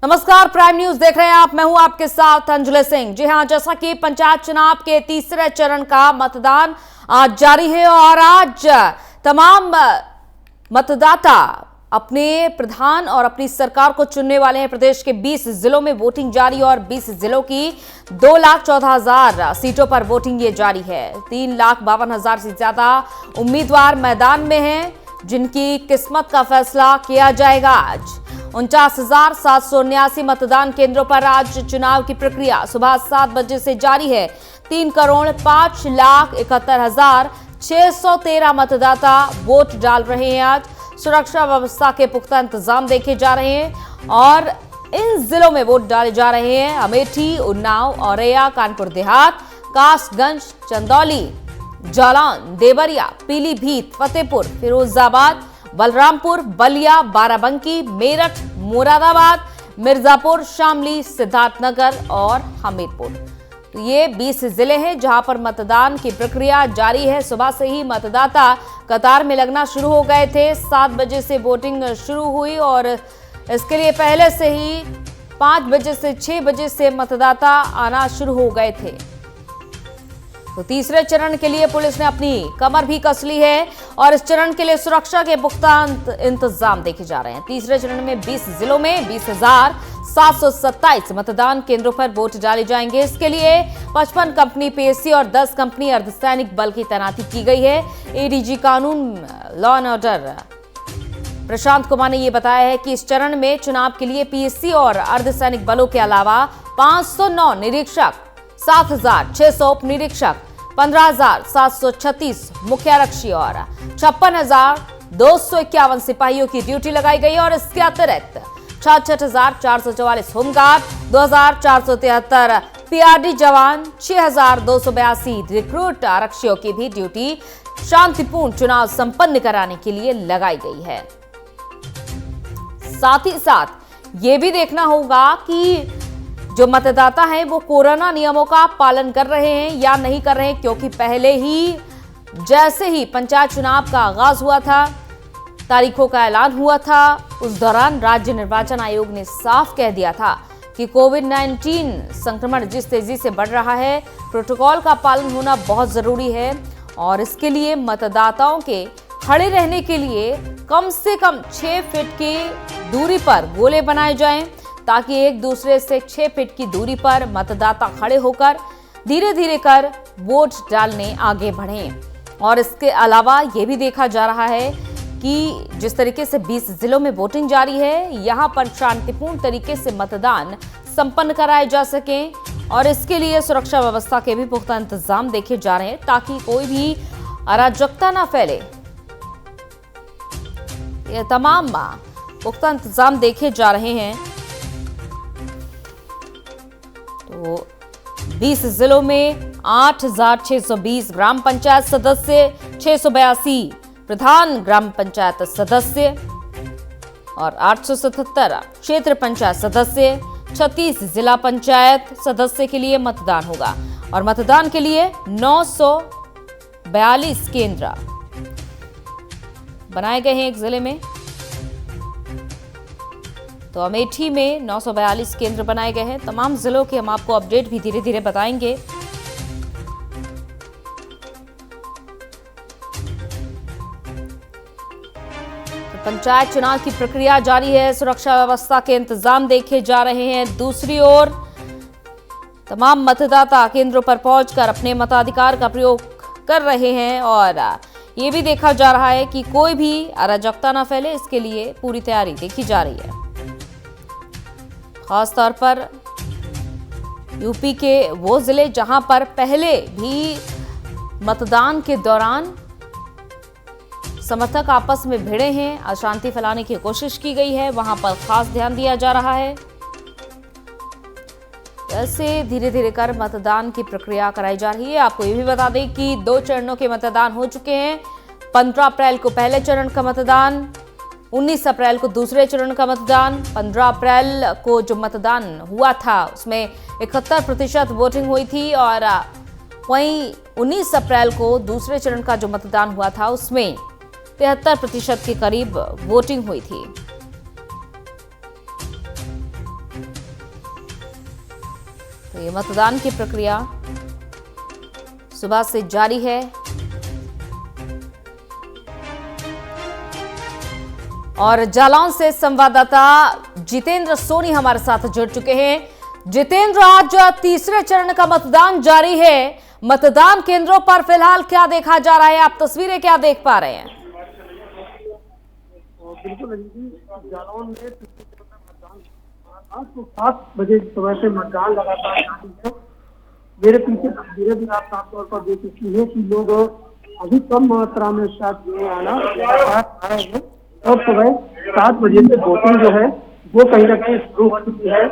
नमस्कार, prime news देख रहे हैं आप। मैं हूं आपके साथ अंजुले सिंह। जी हां, जैसा कि पंचायत चुनाव के तीसरे चरण का मतदान आज जारी है और आज तमाम मतदाता अपने प्रधान और अपनी सरकार को चुनने वाले हैं। प्रदेश के 20 जिलों में वोटिंग जारी और 20 जिलों की 2,14,000 सीटों पर वोटिंग ये जारी है। 3,52,000 से ज्यादा उम्मीदवार मैदान में हैं, जिनकी किस्मत का फैसला किया जाएगा आज। 49,779 मतदान केंद्रों पर आज चुनाव की प्रक्रिया सुबह 7 बजे से जारी है। 3,05,71,613 मतदाता वोट डाल रहे हैं। आज सुरक्षा व्यवस्था के पुख्ता इंतजाम देखे जा रहे हैं और इन जिलों में वोट डाले जा रहे हैं। अमेठी, उन्नाव, औरैया, कानपुर देहात, कासगंज, चंदौली, जालौन, देवरिया, पीलीभीत, फतेहपुर, फिरोजाबाद, बलरामपुर, बलिया, बाराबंकी, मेरठ, मुरादाबाद, मिर्जापुर, शामली, सिद्धार्थनगर और हमीरपुर। तो ये 20 जिले हैं जहां पर मतदान की प्रक्रिया जारी है। सुबह से ही मतदाता कतार में लगना शुरू हो गए थे। 7 बजे से वोटिंग शुरू हुई और इसके लिए पहले से ही 5 बजे से 6 बजे से मतदाता आना शुरू हो गए थे। तो तीसरे चरण के लिए पुलिस ने अपनी कमर भी कस ली है और इस चरण के लिए सुरक्षा के पुख्ता इंतजाम देखे जा रहे हैं। तीसरे चरण में 20 जिलों में 20,727 मतदान केंद्रों पर वोट डाले जाएंगे। इसके लिए 55 कंपनी पीएससी और 10 कंपनी अर्धसैनिक बल की तैनाती की गई है। एडीजी कानून, law and order Prashant Kumar ने यह बताया है कि इस चरण में चुनाव के लिए पीएससी और अर्धसैनिक बलों के अलावा 509 निरीक्षक, 7,600 उप निरीक्षक, 15,736 मुख्य आरक्षी और 56,251 सिपाहियों की ड्यूटी लगाई गई और इसके अतिरिक्त 66,444 होमगार्ड, 2,473 पीआरडी जवान, 6,282 रिक्रूट आरक्षियों की भी ड्यूटी शांतिपूर्ण चुनाव संपन्न कराने के लिए लगाई गई है। साथ ही साथ ये भी देखना होगा कि जो मतदाता हैं वो कोरोना नियमों का पालन कर रहे हैं या नहीं कर रहे हैं, क्योंकि पहले ही जैसे ही पंचायत चुनाव का आगाज हुआ था, तारीखों का ऐलान हुआ था, उस दौरान राज्य निर्वाचन आयोग ने साफ कह दिया था कि कोविड-19 संक्रमण जिस तेजी से बढ़ रहा है, प्रोटोकॉल का पालन होना बहुत जरूरी है और इसके लिए मतदाताओं के खड़े रहने के लिए कम से कम 6 फीट की दूरी पर गोले बनाए जाएं, ताकि एक दूसरे से 6 फीट की दूरी पर मतदाता खड़े होकर धीरे धीरे कर वोट डालने आगे बढ़ें। और इसके अलावा ये भी देखा जा रहा है कि जिस तरीके से 20 जिलों में वोटिंग जारी है, यहाँ पर शांतिपूर्ण तरीके से मतदान संपन्न कराए जा सके और इसके लिए सुरक्षा व्यवस्था के भी पुख्ता इंतजाम देखे जा रहे हैं, ताकि कोई भी अराजकता ना फैले। ये तमाम पुख्ता इंतजाम देखे जा रहे हैं। तो 20 जिलों में 8,620 ग्राम पंचायत सदस्य, 682 प्रधान ग्राम पंचायत सदस्य और 877 क्षेत्र पंचायत सदस्य, 36 जिला पंचायत सदस्य के लिए मतदान होगा और मतदान के लिए 942 केंद्र बनाए गए हैं एक जिले में। तो अमेठी में 942 केंद्र बनाए गए हैं। तमाम जिलों के हम आपको अपडेट भी धीरे धीरे बताएंगे। तो पंचायत चुनाव की प्रक्रिया जारी है, सुरक्षा व्यवस्था के इंतजाम देखे जा रहे हैं। दूसरी ओर तमाम मतदाता केंद्रों पर पहुंचकर अपने मताधिकार का प्रयोग कर रहे हैं और ये भी देखा जा रहा है कि कोई भी अराजकता ना फैले, इसके लिए पूरी तैयारी देखी जा रही है। खासतौर पर यूपी के वो जिले जहां पर पहले भी मतदान के दौरान समर्थक आपस में भिड़े हैं, अशांति फैलाने की कोशिश की गई है, वहां पर खास ध्यान दिया जा रहा है। ऐसे धीरे धीरे कर मतदान की प्रक्रिया कराई जा रही है। आपको ये भी बता दें कि 2 चरणों के मतदान हो चुके हैं। 15 अप्रैल को पहले चरण का मतदान, 19 अप्रैल को दूसरे चरण का मतदान। 15 अप्रैल को जो मतदान हुआ था उसमें 71% वोटिंग हुई थी और वहीं 19 अप्रैल को दूसरे चरण का जो मतदान हुआ था उसमें 73% के करीब वोटिंग हुई थी। तो ये मतदान की प्रक्रिया सुबह से जारी है और जालौन से संवाददाता जितेंद्र सोनी हमारे साथ जुड़ चुके हैं। जितेंद्र, आज तीसरे चरण का मतदान जारी है। मतदान केंद्रों पर फिलहाल क्या देखा जा रहा है, आप तस्वीरें क्या देख पा रहे हैं? बिल्कुल, जालौन में मतदान आज तो 7 बजे सुबह से मतदान लगातार जारी है। मेरे पीछे तस्वीरें भी आप साफ तौर पर देख सकती है कि लोग अभी कम मात्रा में साथ में आना आ रहे हैं और सुबह 7 बजे से वोटिंग जो है वो कहीं ना कहीं शुरू हो चुकी है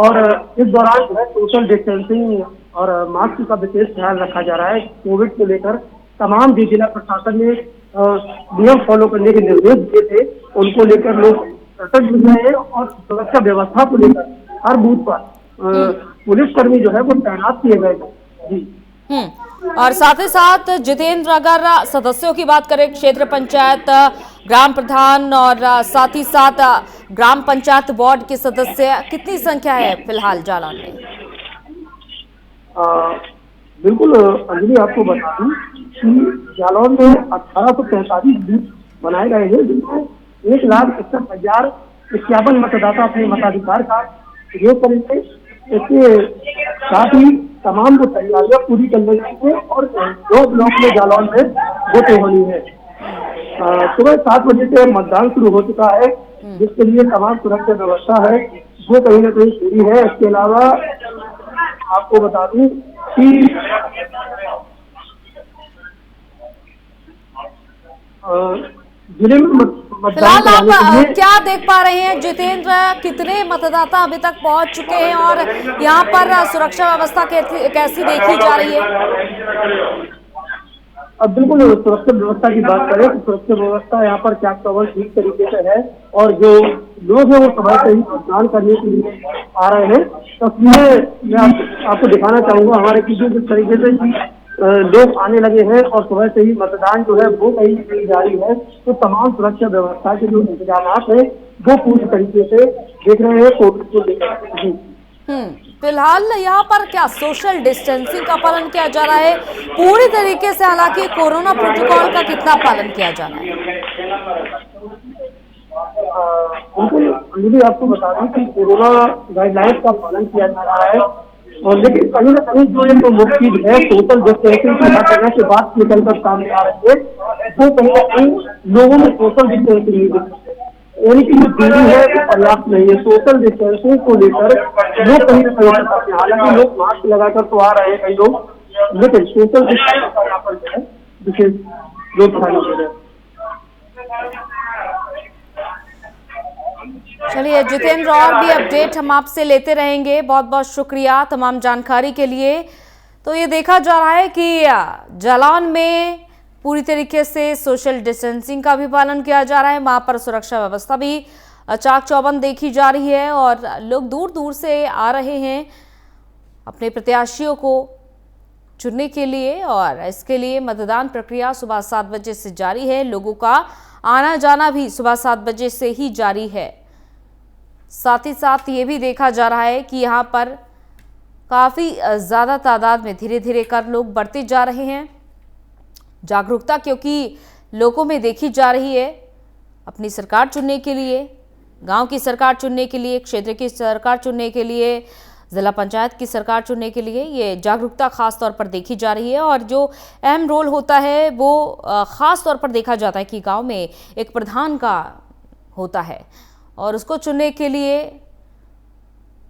और इस दौरान जो है सोशल डिस्टेंसिंग और मास्क का विशेष ध्यान रखा जा रहा है। कोविड को लेकर तमाम जो जिला प्रशासन ने नियम फॉलो करने के निर्देश दिए थे उनको लेकर लोग सतर्क भी रहे हैं और सुरक्षा व्यवस्था को लेकर हर बूथ पर पुलिसकर्मी जो है वो तैनात किए गए हैं। जी और साथ ही साथ जितेंद्र, अगर सदस्यों की बात करें, क्षेत्र पंचायत, ग्राम प्रधान और साथ ही साथ ग्राम पंचायत वार्ड के सदस्य, कितनी संख्या है फिलहाल जालौन में? बिल्कुल अंजलि, आपको बता दूं कि जालौन में 1843 बूथ बनाए गए हैं जिनमें 1,61,051 मतदाता अपने मताधिकार का प्रयोग करेंगे। इसके साथ ही तमाम जो तैयारियां पूरी कर ली है और 2 ब्लॉक में जालौन में वोटिंग होनी है। सुबह 7 बजे से मतदान शुरू हो चुका है, जिसके लिए तमाम सुरक्षा व्यवस्था है वो कहीं ना कहीं पूरी है। इसके अलावा आपको बता दूं कि जिले में फिलहाल आप क्या देख पा रहे हैं जितेंद्र, कितने मतदाता अभी तक पहुंच चुके हैं और यहाँ पर सुरक्षा व्यवस्था कैसी देखी जा रही है? अब बिल्कुल सुरक्षा व्यवस्था की बात करें तो सुरक्षा व्यवस्था यहाँ पर चाक चौबंद ठीक तरीके से है और जो लोग हैं वो सुबह से ही मतदान करने के लिए आ रहे हैं। तस्वीरें मैं आपको दिखाना चाहूंगा हमारे पीछे जिस तरीके से लोग आने लगे हैं और सुबह से ही मतदान जो है वो कहीं ना कहीं जारी है। तो तमाम सुरक्षा व्यवस्था के जो इंतजाम है वो पूरी तरीके से देख रहे हैं कोविड को लेकर। फिलहाल यहाँ पर क्या सोशल डिस्टेंसिंग का पालन किया जा रहा है पूरी तरीके से? हालांकि कोरोना प्रोटोकॉल का कितना पालन किया जा रहा है? बिल्कुल, आपको बता दें कि कोरोना गाइडलाइंस का पालन किया जा रहा है और लेकिन कहीं ना कहीं जो एक मुख्य चीज है सोशल डिस्टेंसिंग पूरा करने के बाद निकलकर सामने आ रहे थे वो कहीं ना कहीं लोगों में सोशल डिस्टेंसिंग यानी कि जो दूरी है वो पर्याप्त नहीं है। सोशल डिस्टेंसिंग को लेकर लोग कहीं ना कहीं, हालांकि लोग मास्क लगाकर तो आ रहे हैं कई लोग, लेकिन सोशल डिस्टेंसिंग का यहाँ पर जो है विशेष लोग ध्यान दे रहे हैं। चलिए जितेंद्र, और भी अपडेट हम आपसे लेते रहेंगे। बहुत बहुत शुक्रिया तमाम जानकारी के लिए। तो ये देखा जा रहा है कि जालौन में पूरी तरीके से सोशल डिस्टेंसिंग का भी पालन किया जा रहा है, वहाँ पर सुरक्षा व्यवस्था भी चाक चौबंद देखी जा रही है और लोग दूर दूर से आ रहे हैं अपने प्रत्याशियों को चुनने के लिए और इसके लिए मतदान प्रक्रिया सुबह 7 बजे से जारी है। लोगों का आना जाना भी सुबह 7 बजे से ही जारी है। साथ ही साथ ये भी देखा जा रहा है कि यहाँ पर काफ़ी ज़्यादा तादाद में धीरे धीरे कर लोग बढ़ते जा रहे हैं। जागरूकता क्योंकि लोगों में देखी जा रही है अपनी सरकार चुनने के लिए, गांव की सरकार चुनने के लिए, क्षेत्र की सरकार चुनने के लिए, जिला पंचायत की सरकार चुनने के लिए ये जागरूकता खास तौर पर देखी जा रही है। और जो अहम रोल होता है वो खास तौर पर देखा जाता है कि गांव में एक प्रधान का होता है और उसको चुनने के लिए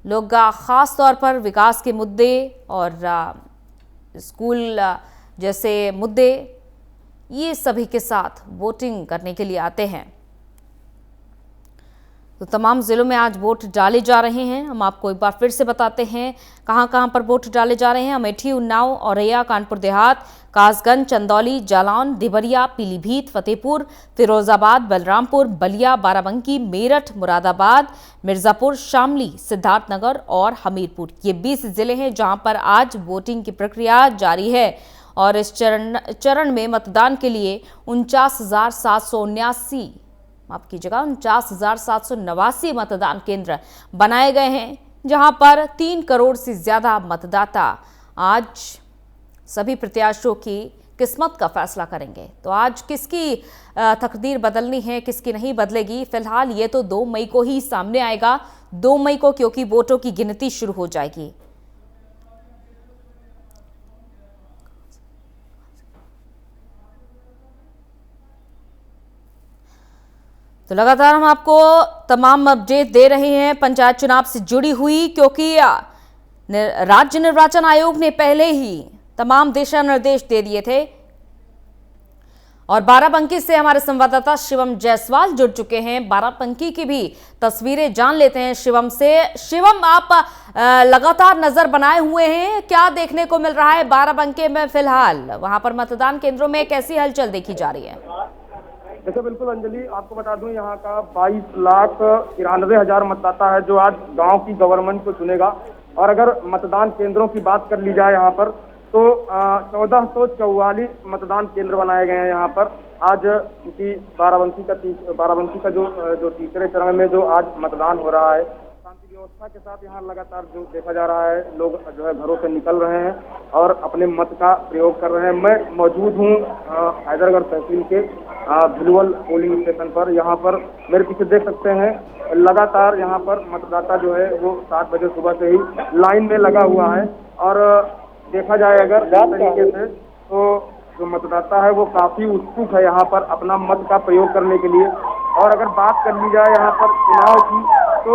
लोग खास तौर पर विकास के मुद्दे और स्कूल जैसे मुद्दे ये सभी के साथ वोटिंग करने के लिए आते हैं। तो तमाम जिलों में आज वोट डाले जा रहे हैं। हम आपको एक बार फिर से बताते हैं कहां कहां पर वोट डाले जा रहे हैं। अमेठी, उन्नाव, औरैया, कानपुर देहात, कासगंज, चंदौली, जालौन, देवरिया, पीलीभीत, फतेहपुर, फिरोजाबाद, बलरामपुर, बलिया, बाराबंकी, मेरठ, मुरादाबाद, मिर्जापुर, शामली, सिद्धार्थनगर और हमीरपुर, ये 20 जिले हैं जहां पर आज वोटिंग की प्रक्रिया जारी है। और इस चरण में मतदान के लिए 49,779 माफ कीजिएगा 49,789 मतदान केंद्र बनाए गए हैं। जहां पर 3 करोड़ से ज्यादा मतदाता आज सभी प्रत्याशियों की किस्मत का फैसला करेंगे। तो आज किसकी तकदीर बदलनी है, किसकी नहीं बदलेगी, फिलहाल ये तो 2 मई को ही सामने आएगा। 2 मई को क्योंकि वोटों की गिनती शुरू हो जाएगी। तो लगातार हम आपको तमाम अपडेट दे रहे हैं पंचायत चुनाव से जुड़ी हुई, क्योंकि राज्य निर्वाचन आयोग ने पहले ही तमाम दिशा निर्देश दे दिए थे। और बाराबंकी से हमारे संवाददाता शिवम जायसवाल जुड़ चुके हैं। बाराबंकी की भी तस्वीरें जान लेते हैं शिवम से। शिवम, आप लगातार नजर बनाए हुए हैं, क्या देखने को मिल रहा है बाराबंकी में फिलहाल? वहां पर मतदान केंद्रों में कैसी हलचल देखी जा रही है? देखिए बिल्कुल अंजलि, आपको बता दूं यहाँ का 22,93,000 मतदाता है जो आज गांव की गवर्नमेंट को चुनेगा। और अगर मतदान केंद्रों की बात कर ली जाए यहाँ पर तो 1444 मतदान केंद्र बनाए गए हैं यहाँ पर। आज क्योंकि बाराबंकी का जो तीसरे चरण में जो आज मतदान हो रहा है, शांति व्यवस्था के साथ यहाँ लगातार जो देखा जा रहा है, लोग जो है घरों से निकल रहे हैं और अपने मत का प्रयोग कर रहे हैं। मैं मौजूद हूँ हैदरगढ़ तहसील के भिलवल पोलिंग स्टेशन पर। यहाँ पर मेरे पीछे देख सकते हैं लगातार यहाँ पर मतदाता जो है वो 7 बजे सुबह से ही लाइन में लगा हुआ है। और देखा जाए अगर इस तरीके से तो जो मतदाता है वो काफी उत्सुक है यहाँ पर अपना मत का प्रयोग करने के लिए। और अगर बात कर ली जाए यहाँ पर चुनाव की तो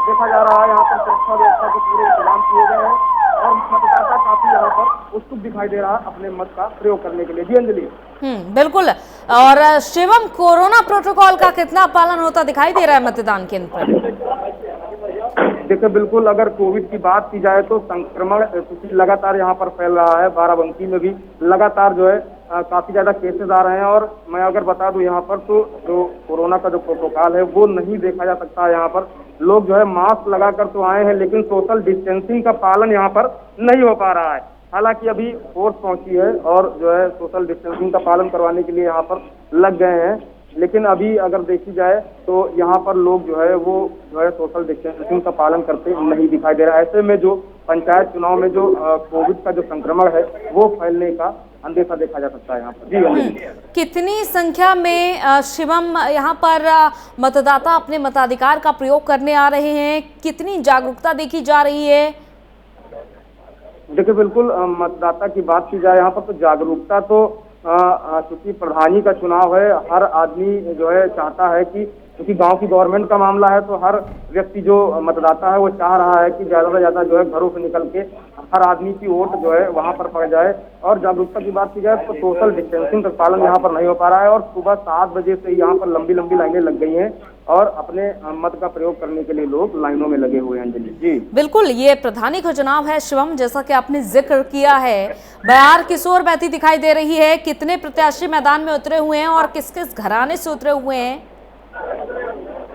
देखा जा रहा है यहाँ पर सुरक्षा व्यवस्था के पूरे इंतजाम किए गए हैं और मतदाता काफी यहाँ पर उत्सुक दिखाई दे रहा है अपने मत का प्रयोग करने के लिए। जी अंजलि। बिल्कुल। और शिवम, कोरोना प्रोटोकॉल का कितना पालन होता दिखाई दे रहा है मतदान केंद्र पर? देखिए बिल्कुल, अगर कोविड की बात की जाए तो संक्रमण लगातार यहाँ पर फैल रहा है। बाराबंकी में भी लगातार जो है काफी ज्यादा केसेस आ रहे हैं। और मैं अगर बता दूं यहाँ पर तो जो कोरोना का जो प्रोटोकॉल है वो नहीं देखा जा सकता है। यहाँ पर लोग जो है मास्क लगाकर तो आए हैं लेकिन सोशल डिस्टेंसिंग का पालन यहाँ पर नहीं हो पा रहा है। हालांकि अभी फोर्स पहुंची है और जो है सोशल डिस्टेंसिंग का पालन करवाने के लिए यहाँ पर लग गए हैं, लेकिन अभी अगर देखी जाए तो यहाँ पर लोग जो है वो जो है सोशल डिस्टेंसिंग का पालन करते नहीं दिखाई दे रहा है। ऐसे में जो पंचायत चुनाव में जो कोविड का जो संक्रमण है वो फैलने का अंदेशा देखा जा सकता है यहाँ पर। जी कितनी संख्या में शिवम यहाँ पर मतदाता अपने मताधिकार का प्रयोग करने आ रहे हैं? कितनी जागरूकता देखी जा रही है? देखिए बिल्कुल, मतदाता की बात की जाए यहाँ पर तो जागरूकता तो क्योंकि प्रधानी का चुनाव है, हर आदमी जो है चाहता है कि क्योंकि गांव की गवर्नमेंट का मामला है तो हर व्यक्ति जो मतदाता है वो चाह रहा है कि ज्यादा से ज्यादा जो है घरों से निकल के हर आदमी की वोट जो है वहां पर पड़ जाए। और जागरूकता की बात की जाए तो सोशल डिस्टेंसिंग का पालन यहाँ पर नहीं हो पा रहा है और सुबह 7 बजे से यहाँ पर लंबी लंबी लाइनें लग गई हैं और अपने मत का प्रयोग करने के लिए लोग लाइनों में लगे हुए हैं। अंजलि जी बिल्कुल, ये प्रधानी का चुनाव है शिवम, जैसा कि आपने जिक्र किया है। बयार किशोर बहती दिखाई दे रही है। कितने प्रत्याशी मैदान में उतरे हुए हैं और किस किस घराने से उतरे हुए हैं?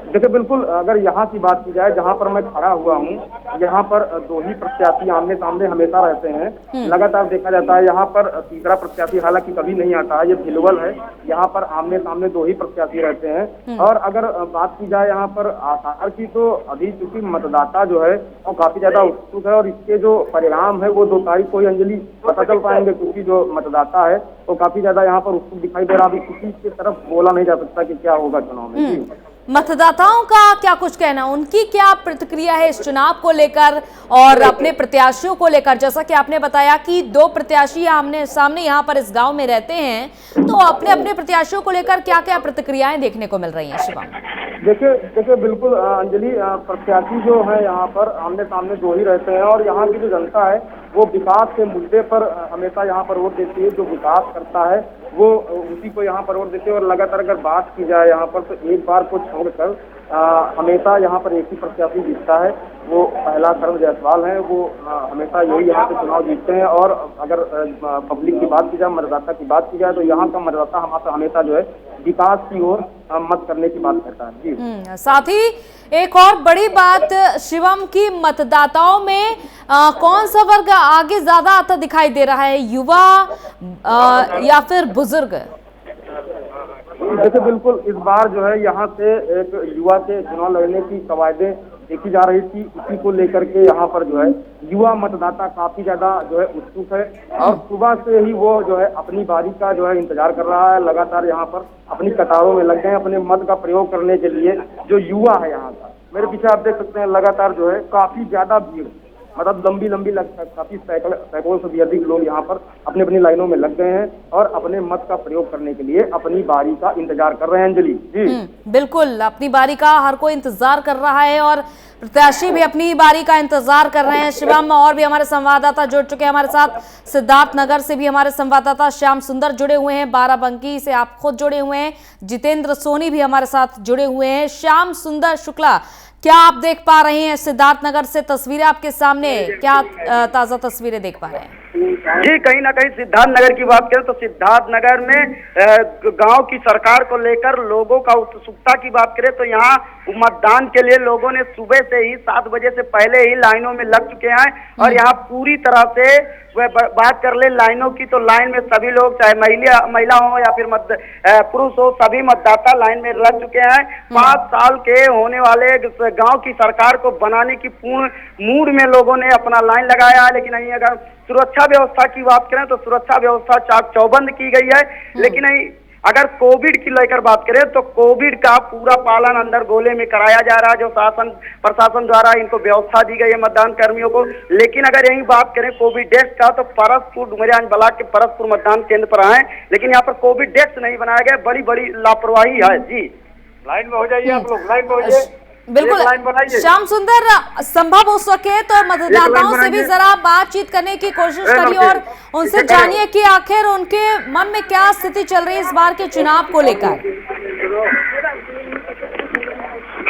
देखिए बिल्कुल, अगर यहाँ की बात की जाए जहाँ पर मैं खड़ा हुआ हूँ, यहाँ पर 2 ही प्रत्याशी आमने सामने हमेशा रहते हैं। लगातार देखा जाता है यहाँ पर तीसरा प्रत्याशी हालांकि कभी नहीं आता है। ये भिलवल है, यहाँ पर आमने सामने 2 ही प्रत्याशी रहते हैं। और अगर बात की जाए यहाँ पर आसार की तो अभी चूंकि मतदाता जो है वो काफी ज्यादा उत्सुक है और इसके जो परिणाम है वो 2 तारीख को ही अंजलि पता चल पाएंगे, क्योंकि जो मतदाता है वो काफी ज्यादा यहाँ पर उत्सुक दिखाई दे रहा है। अभी किसी की तरफ बोला नहीं जा सकता कि क्या होगा चुनाव में। मतदाताओं का क्या कुछ कहना, उनकी क्या प्रतिक्रिया है इस चुनाव को लेकर और अपने प्रत्याशियों को लेकर? जैसा कि आपने बताया कि 2 प्रत्याशी आमने सामने यहाँ पर इस गांव में रहते हैं, तो अपने अपने प्रत्याशियों को लेकर क्या क्या प्रतिक्रियाएं देखने को मिल रही हैं शिवम? देखिए बिल्कुल अंजलि, प्रत्याशी जो है यहाँ पर आमने सामने 2 ही रहते हैं और यहाँ की जो जनता है वो विकास के मुद्दे पर हमेशा यहाँ पर वोट देती है। जो विकास करता है वो उसी को यहाँ पर वोट देते हैं। और लगातार अगर बात की जाए यहाँ पर तो एक बार को छोड़कर हमेशा यहाँ पर एक ही प्रत्याशी जीतता है, वो पहला शरण जायसवाल है। वो हमेशा यही यहाँ पे चुनाव जीतते हैं। और अगर पब्लिक की बात की जाए, मतदाता की बात की जाए तो यहाँ का मतदाता हमेशा जो है विकास की ओर मत करने की बात करता है। जी साथ ही एक और बड़ी बात शिवम की, मतदाताओं में कौन सा वर्ग आगे ज्यादा आता दिखाई दे रहा है, युवा या फिर बुजुर्ग? देखिए बिल्कुल, इस बार जो है यहाँ से एक युवा के चुनाव लड़ने की कवायदे देखी जा रही थी। इसी को लेकर के यहाँ पर जो है युवा मतदाता काफी ज्यादा जो है उत्सुक है और सुबह से ही वो जो है अपनी बारी का जो है इंतजार कर रहा है। लगातार यहाँ पर अपनी कतारों में लग गए अपने मत का प्रयोग करने के लिए। जो युवा है यहाँ का, मेरे पीछे आप देख सकते हैं, लगातार जो है काफी ज्यादा भीड़, मतलब लंबी काफी सैकड़ों से भी अधिक लोग यहाँ पर अपनी अपनी लाइनों में लग गए हैं और अपने मत का प्रयोग करने के लिए अपनी बारी का इंतजार कर रहे हैं। अंजलि जी, बिल्कुल अपनी बारी का हर कोई इंतजार कर रहा है और प्रत्याशी भी अपनी बारी का इंतजार कर रहे हैं। शिवम, और भी हमारे संवाददाता जुड़ चुके हैं हमारे साथ। सिद्धार्थनगर से भी हमारे संवाददाता श्याम सुंदर जुड़े हुए हैं, बाराबंकी से आप खुद जुड़े हुए हैं, जितेंद्र सोनी भी हमारे साथ जुड़े हुए हैं। श्याम सुंदर शुक्ला, क्या आप देख पा रहे हैं सिद्धार्थनगर से तस्वीरें आपके सामने, क्या ताजा तस्वीरें देख पा रहे हैं? जी, कहीं ना कहीं सिद्धार्थनगर की बात करें तो सिद्धार्थनगर में गांव की सरकार को लेकर लोगों का उत्सुकता की बात करें तो यहाँ मतदान के लिए लोगों ने सुबह से ही 7 बजे से पहले ही लाइनों में लग चुके हैं और यहाँ पूरी तरह से वह बात कर ले लाइनों की तो लाइन में सभी लोग, चाहे महिला हो या फिर पुरुष हो, सभी मतदाता लाइन में लग चुके हैं। 5 साल के होने वाले गांव की सरकार को बनाने की पूर्ण मूड में लोगों ने अपना लाइन लगाया है। लेकिन नहीं, अगर सुरक्षा व्यवस्था की बात करें तो सुरक्षा व्यवस्था चाक चौबंद की गई है। लेकिन नहीं, अगर कोविड की लेकर बात करें तो कोविड का पूरा पालन अंदर गोले में कराया जा रहा है, जो शासन प्रशासन द्वारा इनको व्यवस्था दी गई है मतदान कर्मियों को। लेकिन अगर यही बात करें कोविड डेस्क का तो परसपुर डुमरियागंज ब्लॉक के परसपुर मतदान केंद्र पर आए, लेकिन यहाँ पर कोविड डेस्क नहीं बनाया गया। बड़ी बड़ी लापरवाही है। जी, लाइन में हो जाइए आप लोग, लाइन में हो जाइए। बिल्कुल श्याम सुंदर, संभव हो सके तो मतदाताओं से भी जरा बातचीत करने की कोशिश करिए और उनसे जानिए कि आखिर उनके मन में क्या स्थिति चल रही है इस बार के चुनाव को लेकर।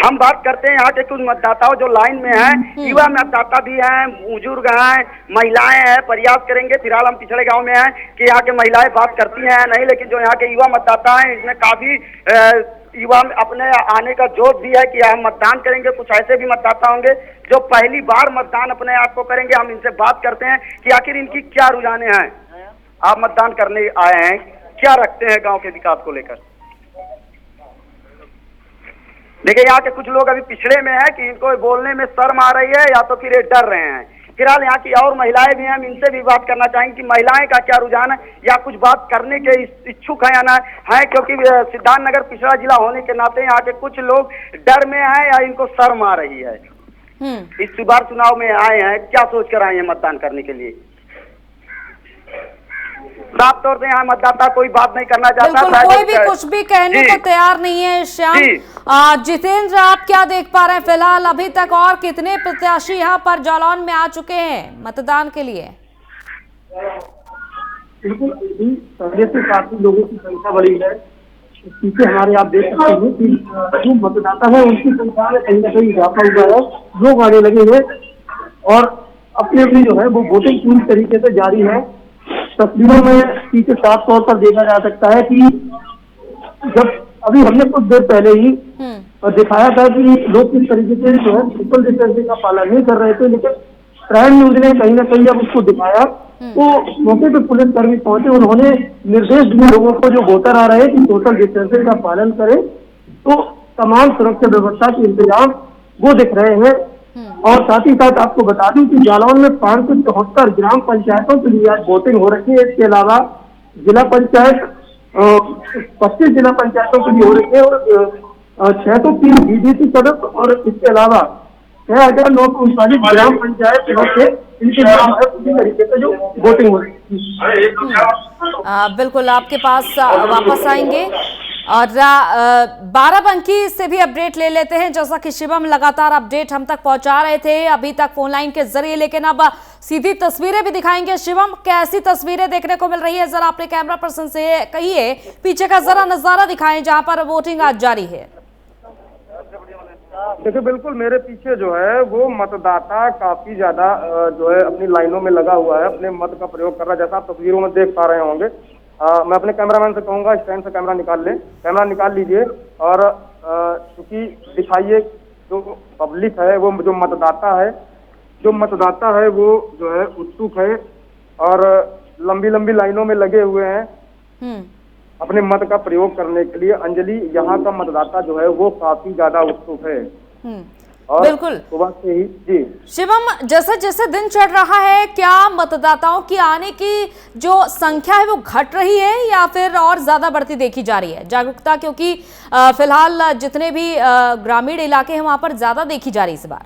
हम बात करते हैं यहाँ के कुछ मतदाताओं जो लाइन में हैं। युवा मतदाता भी हैं, बुजुर्ग हैं, महिलाएं हैं। प्रयास करेंगे, फिलहाल हम पिछड़े गांव में हैं कि यहाँ के महिलाएं बात करती हैं नहीं, लेकिन जो यहाँ के युवा मतदाता हैं इसमें काफी युवा अपने आने का जोश भी है कि हम मतदान करेंगे। कुछ ऐसे भी मतदाता होंगे जो पहली बार मतदान अपने आप को करेंगे। हम इनसे बात करते हैं कि आखिर इनकी क्या रुझाने हैं। आप मतदान करने आए हैं, क्या रखते हैं गांव के विकास को लेकर? देखिए, यहाँ के कुछ लोग अभी पिछड़े में है कि इनको बोलने में शर्म आ रही है या तो फिर ये डर रहे हैं। फिलहाल यहाँ की और महिलाएं भी हैं, हम इनसे भी बात करना चाहेंगे कि महिलाएं का क्या रुझान है या कुछ बात करने के इच्छुक है या ना है, क्योंकि सिद्धार्थनगर पिछड़ा जिला होने के नाते यहाँ के कुछ लोग डर में हैं या इनको शर्म आ रही है। इस बार चुनाव में आए हैं, क्या सोच कर आए हैं मतदान करने के लिए? साफ तौर से यहाँ मतदाता कोई बात नहीं करना चाहता, कोई भी कुछ भी कहने को तैयार नहीं है। श्याम, जितेंद्र, आप क्या देख पा रहे हैं फिलहाल अभी तक, और कितने प्रत्याशी यहाँ पर जालौन में आ चुके हैं मतदान के लिए? बिल्कुल, पहले से काफी लोगों की संख्या बढ़ी है। पीछे हमारे आप देख सकते हैं कि जो मतदाता है उनकी संख्या में कहीं ना कहीं इजाफा हुआ है। लोग आने लगे हैं और अपनी अपनी जो है वो वोटिंग पूरी तरीके से जारी है। तस्वीरों में पीछे साफ तौर पर देखा जा सकता है कि जब अभी हमने कुछ देर पहले ही दिखाया था कि लोग किस तरीके से जो है सोशल डिस्टेंसिंग का पालन नहीं कर रहे थे, लेकिन प्राइम न्यूज ने कहीं ना कहीं जब उसको दिखाया तो मौके पे पुलिसकर्मी पहुंचे, उन्होंने निर्देश दिए लोगों को जो वोटर आ रहे हैं कि सोशल डिस्टेंसिंग का पालन करें। तो तमाम सुरक्षा व्यवस्था के इंतजाम वो दिख रहे हैं। और साथ ही साथ आपको बता दूं कि जालौन में 574 ग्राम पंचायतों के लिए आज वोटिंग हो रही है। इसके अलावा जिला पंचायत 25 जिला पंचायतों के लिए हो रही है और 603 बीडीसी सदस्य और इसके अलावा 6939 ग्राम पंचायत से इनके नाम है उसी तरीके से जो वोटिंग हो रही है। बिल्कुल आपके पास वापस आएंगे और बाराबंकी से भी अपडेट ले लेते हैं। जैसा कि शिवम लगातार अपडेट हम तक पहुंचा रहे थे अभी तक फोन लाइन के जरिए, लेकिन अब सीधी तस्वीरें भी दिखाएंगे। शिवम, कैसी तस्वीरें देखने को मिल रही है, जरा अपने कैमरा पर्सन से कहिए, पीछे का जरा नजारा दिखाएं जहां पर वोटिंग आज जारी है। देखिए, बिल्कुल मेरे पीछे जो है वो मतदाता काफी ज्यादा जो है अपनी लाइनों में लगा हुआ है, अपने मत का प्रयोग कर रहा है। जैसा आप तस्वीरों में देख पा रहे होंगे, मैं अपने कैमरामैन से कहूंगा स्टैंड से कैमरा निकाल लें, कैमरा निकाल लीजिए और चूंकि दिखाइए जो पब्लिक है वो जो मतदाता है वो जो है उत्सुक है और लंबी लंबी लाइनों में लगे हुए हैं अपने मत का प्रयोग करने के लिए। अंजलि, यहाँ का मतदाता जो है वो काफी ज्यादा उत्सुक है और बिल्कुल। सुबह से ही जी शिवम, जैसे जैसे दिन चढ़ रहा है, क्या मतदाताओं की आने की जो संख्या है वो घट रही है या फिर और ज्यादा बढ़ती देखी जा रही है जागरूकता? क्योंकि फिलहाल जितने भी ग्रामीण इलाके हैं वहां पर ज्यादा देखी जा रही है इस बार।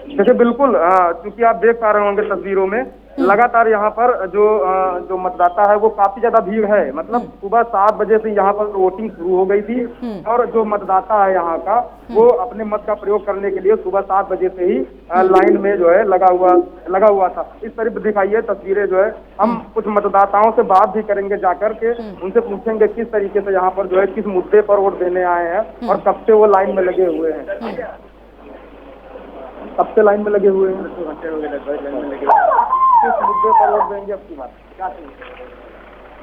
देखिए बिल्कुल, क्योंकि आप देख पा रहे होंगे तस्वीरों में लगातार यहाँ पर जो मतदाता है वो काफी ज्यादा भीड़ है। मतलब सुबह 7 बजे से यहाँ पर वोटिंग शुरू हो गई थी और जो मतदाता है यहाँ का वो अपने मत का प्रयोग करने के लिए सुबह 7 बजे से ही लाइन में जो है लगा हुआ था। इस तरफ दिखाइए तस्वीरें जो है, हम कुछ मतदाताओं से बात भी करेंगे जाकर के, उनसे पूछेंगे किस तरीके से यहाँ पर जो है किस मुद्दे पर वोट देने आए हैं और कब से वो लाइन में लगे हुए हैं। कब से लाइन में लगे हुए हैं, किस मुद्दे पर वोट देंगे आपकी बात क्या चाहिए?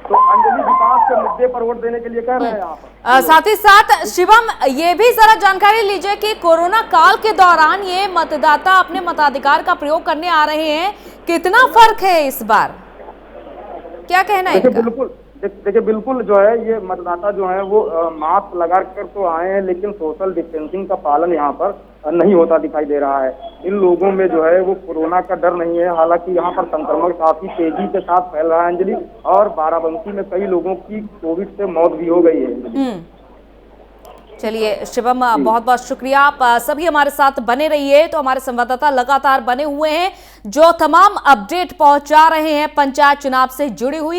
तो अंजलि विकास के मुद्दे पर वोट देने के लिए कह रहे हैं यहाँ पर। साथ ही साथ शिवम, ये भी जरा जानकारी लीजिए कि कोरोना काल के दौरान ये मतदाता अपने मताधिकार का प्रयोग करने आ रहे हैं, कितना फर्क है इस बार, क्या कहना है इनका? देखिए बिल्कुल जो है ये मतदाता जो है वो मास्क लगा कर तो आए हैं, लेकिन सोशल डिस्टेंसिंग का पालन यहाँ पर नहीं होता दिखाई दे रहा है। इन लोगों में जो है वो कोरोना का डर नहीं है। हालांकि यहाँ पर संक्रमण काफी तेजी के साथ फैल रहा है अंजलि, और बाराबंकी में कई लोगों की कोविड से मौत भी हो गई है। चलिए शिवम, बहुत बहुत शुक्रिया। आप सभी हमारे साथ बने रहिए। तो हमारे संवाददाता लगातार बने हुए हैं जो तमाम अपडेट पहुंचा रहे हैं पंचायत चुनाव से जुड़ी हुई।